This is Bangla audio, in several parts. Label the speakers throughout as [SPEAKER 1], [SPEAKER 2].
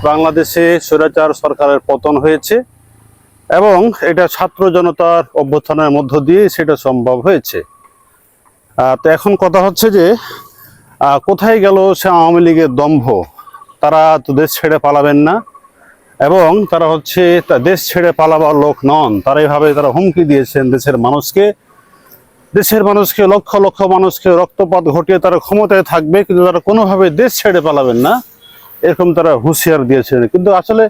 [SPEAKER 1] বাংলাদেশে স্বৈরাচার সরকারের পতন হয়েছে এবং এটা ছাত্র জনতার অভ্যুত্থানের মধ্য দিয়ে সেটা সম্ভব হয়েছে। তো এখন কথা হচ্ছে যে কোথায় গেল সে আওয়ামী লীগের দম্ভ? তারা তো দেশ ছেড়ে পালাবেন না এবং তারা হচ্ছে দেশ ছেড়ে পালাবার লোক নন। তারা এইভাবে তারা হুমকি দিয়েছেন দেশের মানুষকে লক্ষ লক্ষ মানুষকে রক্তপাত ঘটিয়ে তারা ক্ষমতায় থাকবে, কিন্তু তারা কোনোভাবে দেশ ছেড়ে পালাবেন না, এরকম তারা হুঁশিয়ার দিয়েছেন। কিন্তু আসলে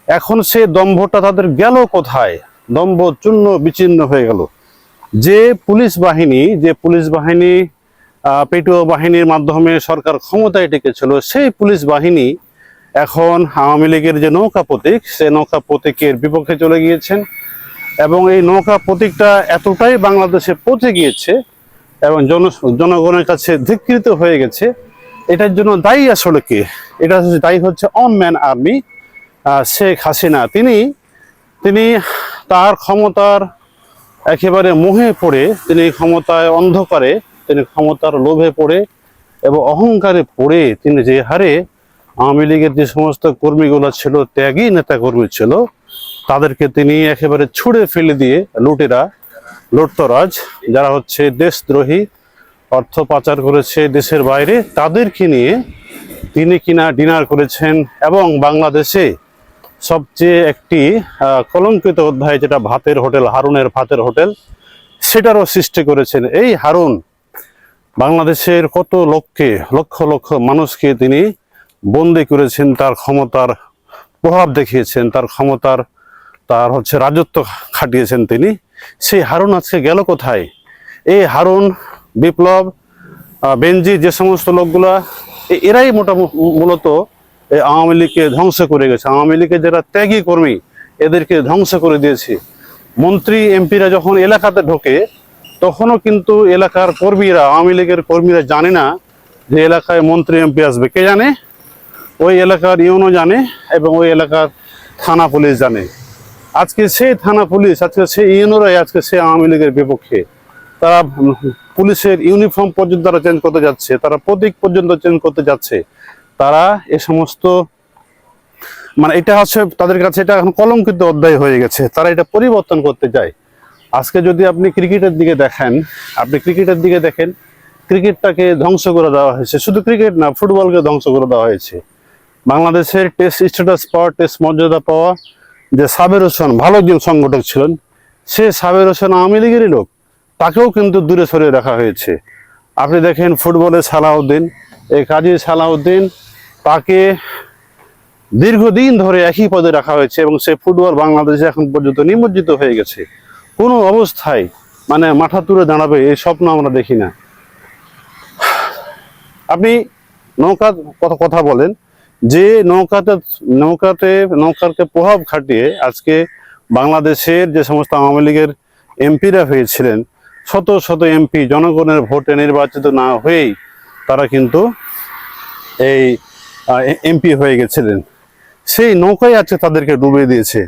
[SPEAKER 1] এখন সে দম্ভটা তাদের গেল কোথায়? দম্ভ চূর্ণ বিচ্ছিন্ন হয়ে গেল। যে পুলিশ বাহিনী পেটুয়া বাহিনীর মাধ্যমে সরকার ক্ষমতায় টিকেছিল, সেই পুলিশ বাহিনী এখন আওয়ামী লীগের যে নৌকা প্রতীক, সে নৌকা প্রতীকের বিপক্ষে চলে গিয়েছেন এবং এই নৌকা প্রতীকটা এতটাই বাংলাদেশে পৌঁছে গিয়েছে এবং জনগণের কাছে ধিক্কৃত হয়ে গেছে। এটার জন্য দায়ী আসলে কে? এটা দায়ী হচ্ছে অনম্যান আর্মি, শেখ হাসিনা। তিনি তার ক্ষমতার একেবারে মোহে পড়ে, তিনি ক্ষমতায় অন্ধকারে, তিনি ক্ষমতার লোভে পড়ে এবং অহংকারে পড়ে তিনি যে হারে আওয়ামী লীগের যে সমস্ত কর্মীগুলো ছিল, ত্যাগী নেতা কর্মী ছিল, তাদেরকে তিনি একেবারে ছুঁড়ে ফেলে দিয়ে লুটতরাজ যারা হচ্ছে দেশদ্রোহী, অর্থ পাচার করেছে দেশের বাইরে, তাদেরকে নিয়ে তিনি কিনা ডিনার করেছেন এবং বাংলাদেশে সবচেয়ে একটি কলঙ্কিত অধ্যায়, যেটা হারুনের ভাতের হোটেল, সেটারও সৃষ্টি করেছেন। এই হারুন বাংলাদেশের কত লক্ষ লক্ষ মানুষকে তিনি বন্দী করেছেন, তার ক্ষমতার প্রভাব দেখিয়েছেন, তার হচ্ছে রাজত্ব খাটিয়েছেন তিনি। সেই হারুন আজকে গেল কোথায়? এই হারুন, বিপ্লব, বেনজি, যে সমস্ত লোকগুলা, এরাই মূলত এই আওয়ামী লীগকে ধ্বংস করে গেছে। আওয়ামী লীগের যারা ত্যাগী কর্মী, এদেরকে ধ্বংস করে দিয়েছে। মন্ত্রী এমপিরা যখন এলাকাতে ঢোকে, তখনও কিন্তু এলাকার কর্মীরা, আওয়ামী লীগের কর্মীরা জানে না যে এলাকায় মন্ত্রী এমপি আসবে। কে জানে? ওই এলাকার ইউনো জানে এবং ওই এলাকার থানা পুলিশ জানে। আজকে সেই থানা পুলিশ, আজকে সেই ইউনোরাই আজকে সেই আওয়ামী লীগের বিপক্ষে। তারা পুলিশের ইউনিফর্ম পর্যন্ত তারা চেঞ্জ করতে যাচ্ছে, তারা প্রতীক পর্যন্ত চেঞ্জ করতে যাচ্ছে। তারা এ সমস্ত, মানে এটা হচ্ছে তাদের কাছে এটা এখন কলঙ্কিত অধ্যায় হয়ে গেছে। তারা এটা পরিবর্তন করতে চায়। আজকে যদি আপনি ক্রিকেটের দিকে দেখেন, ক্রিকেটটাকে ধ্বংস করে দেওয়া হয়েছে। শুধু ক্রিকেট না, ফুটবলকে ধ্বংস করে দেওয়া হয়েছে। বাংলাদেশের টেস্ট স্ট্যাটাস পাওয়া, টেস্ট মর্যাদা পাওয়া যে সাবের হোসেন ভালো একজন সংগঠক ছিলেন, সে সাবের হোসেন আওয়ামী লীগেরই লোক, তাকেও কিন্তু দূরে সরিয়ে রাখা হয়েছে। আপনি দেখেন ফুটবলে সালাউদ্দিন, এই কাজী সালাউদ্দিন, তাকে দীর্ঘদিন ধরে একই পদে রাখা হয়েছে এবং সে ফুটবল বাংলাদেশে এখন পর্যন্ত নিমজ্জিত হয়ে গেছে। কোনো অবস্থায় মানে মাথা তুলে দাঁড়াবে এই স্বপ্ন আমরা দেখি না। আপনি কথা বলেন যে নৌকাকে প্রভাব খাটিয়ে আজকে বাংলাদেশের যে সমস্ত আওয়ামী লীগের এমপিরা হয়েছিলেন, শত শত এমপি জনগণের ভোটে নির্বাচিত না হয়েই তারা কিন্তু এই এমপি হয়ে গেছিলেন। সেই নৌকাই আজকে তাদেরকে ডুবিয়ে দিয়েছে।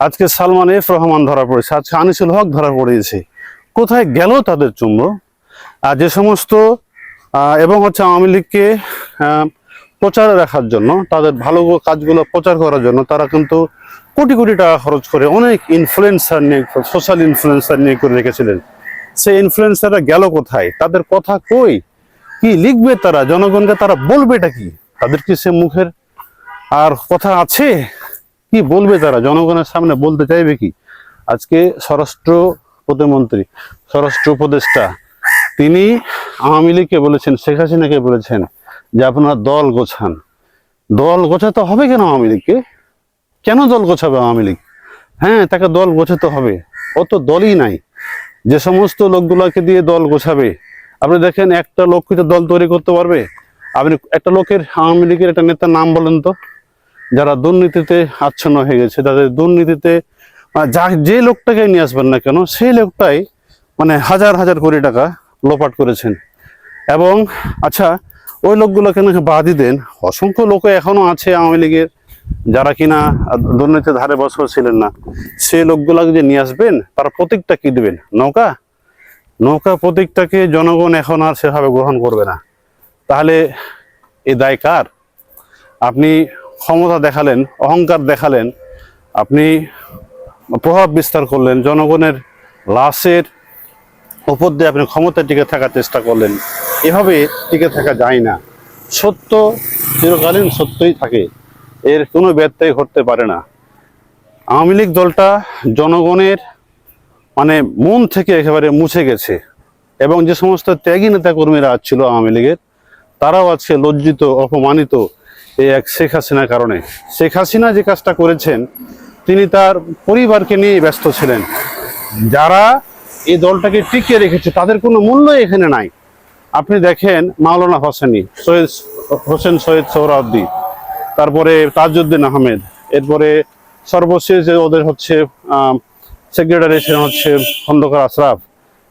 [SPEAKER 1] আজকে সালমান এফ রহমান ধরা পড়েছে, আজকে আনিসুল হক ধরা পড়েছে। কোথায় গেল তাদের চুম্ব? আর যে সমস্ত এবং হচ্ছে আওয়ামী লীগকে প্রচারে রাখার জন্য, তাদের ভালো কাজগুলো প্রচার করার জন্য তারা কিন্তু কোটি কোটি টাকা খরচ করে অনেক সোশ্যাল ইনফ্লুয়েন্সার নিয়ে করে রেখেছিলেন। সেই ইনফ্লুয়েন্সাররা গেল কোথায়? তাদের কথা কই? কি লিখবে তারা? জনগণকে তারা বলবেটা কি? তাদের কি সে মুখের আর কথা আছে? কি বলবে তারা? জনগণের সামনে বলতে চাইবে কি? আজকে স্বরাষ্ট্র উপদেষ্টা তিনি আওয়ামী লীগকে বলেছেন, শেখ হাসিনাকে বলেছেন যে আপনারা দল গোছান। দল গোছাতে হবে কেন আওয়ামী লীগকে? কেন দল গোছাবে আওয়ামী লীগ? হ্যাঁ, তাকে দল গোছাতে হবে। ও তো দলই নাই। যে সমস্ত লোকগুলোকে দিয়ে দল গোছাবে, আপনি দেখেন একটা লোক কি দল তৈরি করতে পারবে? আপনি একটা লোকের, আওয়ামী লীগের একটা নেতার নাম বলেন তো, যারা দুর্নীতিতে আচ্ছন্ন হয়ে গেছে, তাদের দুর্নীতিতে যে লোকটাকে নিয়ে আসবেন না কেন, সেই লোকটাই মানে হাজার হাজার কোটি টাকা লোপাট করেছেন। এবং আচ্ছা, ওই লোকগুলোকে বাদই দেন, অসংখ্য লোক এখনো আছে আওয়ামী লীগের যারা কিনা দুর্নীতির ধারে বছর ছিলেন না। সেই লোকগুলাকে যে নিয়ে আসবেন, তার প্রতীকটা কি দেবেন? নৌকা প্রতীকটাকে জনগণ এখন আর সেভাবে গ্রহণ করবে না। তাহলে এই দায় কার? আপনি ক্ষমতা দেখালেন, অহংকার দেখালেন, আপনি প্রভাব বিস্তার করলেন, জনগণের লাশের উপর দিয়ে আপনি ক্ষমতায় টিকে থাকার চেষ্টা করলেন। এভাবে টিকে থাকা যায় না। সত্য চিরকালীন সত্যই থাকে, এর কোনো ব্যত্যয় ঘটতে পারে না। আওয়ামী লীগ দলটা জনগণের মানে মন থেকে একেবারে মুছে গেছে, এবং যে সমস্ত ত্যাগী নেতা কর্মীরা ছিল আওয়ামী লীগের, তারাও আজকে লজ্জিত, অপমানিত এই এক শেখ হাসিনার কারণে। শেখ হাসিনা যে কাজটা করেছেন, তিনি তার পরিবারকে নিয়ে ব্যস্ত ছিলেন। যারা এই দলটাকে টিকিয়ে রেখেছে তাদের কোনো মূল্য এখানে নাই। আপনি দেখেন মাওলানা হোসেনি, হোসেন সৈয়দ সোহরাওয়ার্দী, তারপরে তাজউদ্দিন আহমেদ, এরপরে সর্বশেষ যে ওদের হচ্ছে সেক্রেটারি ছিলেন হচ্ছে খন্দকার আশরাফ,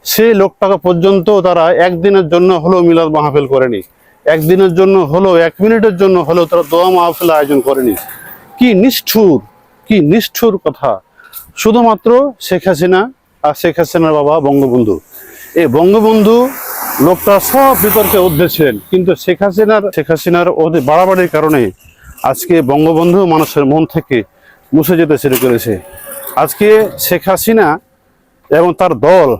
[SPEAKER 1] সেই লোকটাকে পর্যন্ত তারা একদিনের জন্য হলেও মিলাদ মাহফিল করেনি, একদিনের জন্য হলেও 1 মিনিটের জন্য হলেও তারা দোয়া মাহফিল আয়োজন করেনি। কি নিষ্ঠুর, কি নিষ্ঠুর কথা! শুধুমাত্র শেখ হাসিনা আর শেখ হাসিনার বাবা বঙ্গবন্ধু, এই বঙ্গবন্ধু লোকটা সব বিতর্কে ঊর্ধ্বে ছিলেন, কিন্তু শেখ হাসিনার ওদের বাড়াবাড়ির কারণে আজকে বঙ্গবন্ধু মানুষের মন থেকে মুছে যেতে শুরু করেছে। আজকে শেখ হাসিনা এবং তার দল,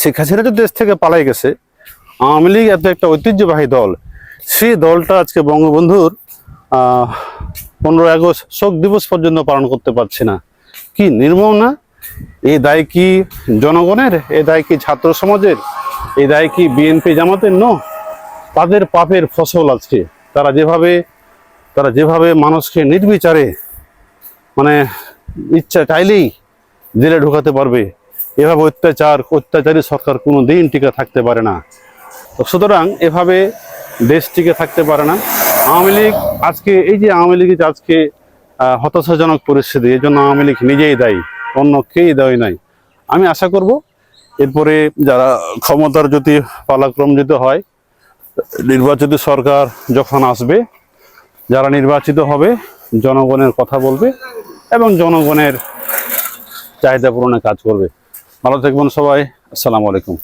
[SPEAKER 1] শেখ হাসিনা তো দেশ থেকে পালাই গেছে, আওয়ামী লীগ এত একটা ঐতিহ্যবাহী দল, সেই দলটা আজকে বঙ্গবন্ধুর 15 আগস্ট শোক দিবস পর্যন্ত পালন করতে পারছে না। কি নির্মম না! এই দায় কি জনগণের? এই দায় কি ছাত্র সমাজের? এই দায় কি বিএনপি জামাতের? নো, তাদের পাপের ফসল আজকে। তারা যেভাবে মানুষকে নির্বিচারে মানে ইচ্ছা চাইলেই জেলে ঢোকাতে পারবে, এভাবে অত্যাচারী সরকার কোনো দিন টিকে থাকতে পারে না। তো সুতরাং এভাবে দেশ টিকে থাকতে পারে না। আওয়ামী লীগ আজকে, এই যে আওয়ামী লীগের আজকে হতাশাজনক পরিস্থিতি, এই জন্য আওয়ামী লীগ নিজেই দায়ী, অন্য কেই দায়ী নাই। আমি আশা করব এরপরে যারা ক্ষমতার যদি পালাক্রম যদি হয়, নির্বাচিত সরকার যখন আসবে, যারা নির্বাচিত হবে জনগণের কথা বলবে এবং জনগণের চাহিদা পূরণে কাজ করবে। ভালো থাকবেন সবাই। আসসালামু আলাইকুম।